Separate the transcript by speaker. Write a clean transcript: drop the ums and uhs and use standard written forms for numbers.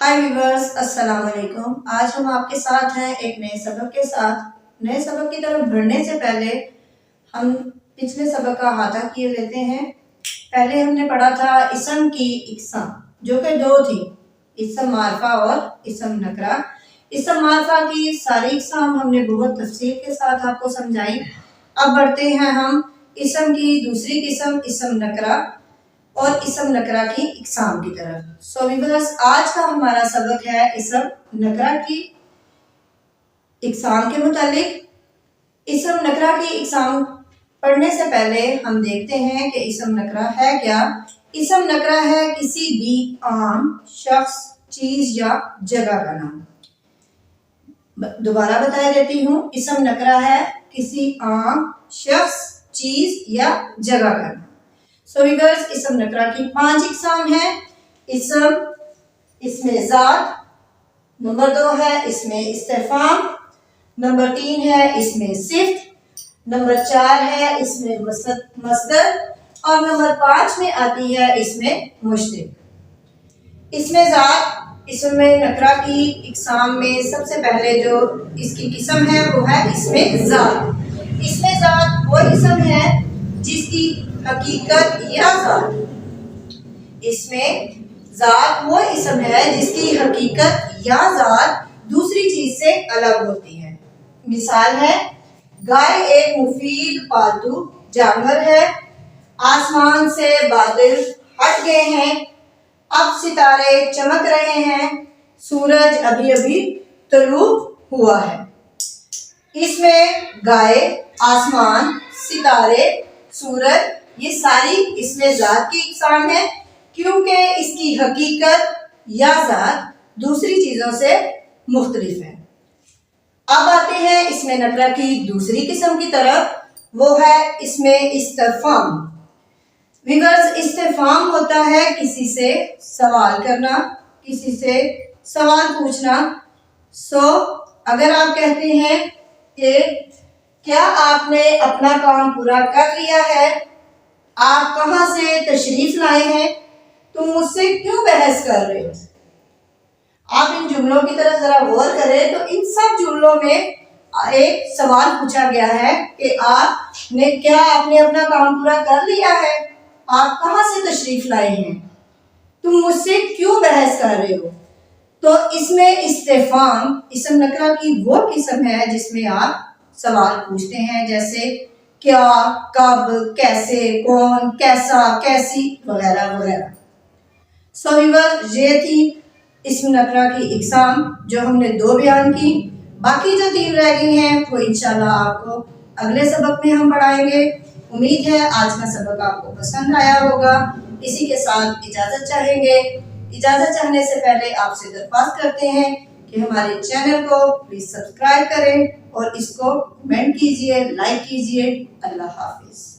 Speaker 1: हाय viewers, अस्सलाम वालेकुम। आज हम आपके साथ हैं एक नए सबक के साथ। नए सबक की तरफ बढ़ने से पहले हम पिछले सबक का अहाता किए लेते हैं। पहले हमने पढ़ा था इसम की इकसाम, जो कि दो थी, इसम मारफा और इसम नकरा। इसम मारफा की सारी इकसाम हमने बहुत तफसील के साथ आपको समझाई। अब बढ़ते हैं हम इसम की दूसरी किस्म इसम नकरा और इसम नकरा की इकसाम की तरफ। सो व्यूअर्स, आज का हमारा सबक है इसम नकरा की इकसाम के मुतालिक। इसम नकरा की इकसाम पढ़ने से पहले हम देखते हैं कि इसम नकरा है क्या। इसम नकरा है किसी भी आम शख्स, चीज या जगह का नाम। दोबारा बता देती हूँ, इसम नकरा है किसी आम शख्स, चीज या जगह का नाम। सो व्यूअर्स, इसम नकरा की 5 इकसाम है। इसम, इसमें ज़ात, नंबर 2 है इसमें इस्तिफ़ाम, नंबर 3 है इसमें सिफ़्त, नंबर 4 है इसमें मस्दर और नंबर 5 में आती है इसमें मुश्तक। इसमें ज़ात, इसमें नकरा की इकसाम में सबसे पहले जो इसकी किस्म है वो है इसमें ज़ात। इसमें ज़ात वो इसम है जिसकी हकीकत या ज़ात, इसमें ज़ात वो इसम है जिसकी हकीकत या ज़ात दूसरी चीज से अलग होती है। मिसाल है, गाय एक मुफीद पालतू जानवर है। आसमान से बादल हट गए हैं, अब सितारे चमक रहे हैं, सूरज अभी अभी तुलू हुआ है। इसमें गाय, आसमान, सितारे, सूरज, ये सारी इसमें ज़ात की इकसाम है, क्योंकि इसकी हकीकत या ज़ात दूसरी चीज़ों से मुख्तलिफ है। अब आते हैं इसमें नकरा की दूसरी किस्म की तरफ, वो है इसमें इस्तिफ़ाम। व्यूअर्स, इस्तिफ़ाम होता है किसी से सवाल करना, किसी से सवाल पूछना। अगर आप कहते हैं कि क्या आपने अपना काम पूरा कर लिया है, आप कहाँ से तशरीफ लाए हैं, तुम मुझसे क्यों बहस कर रहे हो। आप इन जुमलों की तरफ जरा गौर करें तो इन सब जुमलों में एक सवाल पूछा गया है कि क्या आपने अपना काम पूरा कर लिया है, आप कहाँ से तशरीफ लाए हैं, तुम मुझसे क्यों बहस कर रहे हो। तो इसमें इस्तिफ़ाम इसम नकरा की वो किस्म है जिसमें आप सवाल पूछते हैं, जैसे क्या, कब, कैसे, कौन, कैसा, कैसी, वगैरह वगैरह। सो व्यूअर्स, ये थी इसम नकरा की इकसाम जो हमने 2 बयान की। बाकी जो 3 रह गई हैं वो इंशाल्लाह आपको अगले सबक में हम पढ़ाएंगे। उम्मीद है आज का सबक आपको पसंद आया होगा। इसी के साथ इजाज़त चाहेंगे। इजाज़त चाहने से पहले आपसे दरख्वास्त करते हैं कि हमारे चैनल को प्लीज़ सब्सक्राइब करें और इसको कमेंट कीजिए, लाइक कीजिए। अल्लाह हाफिज़।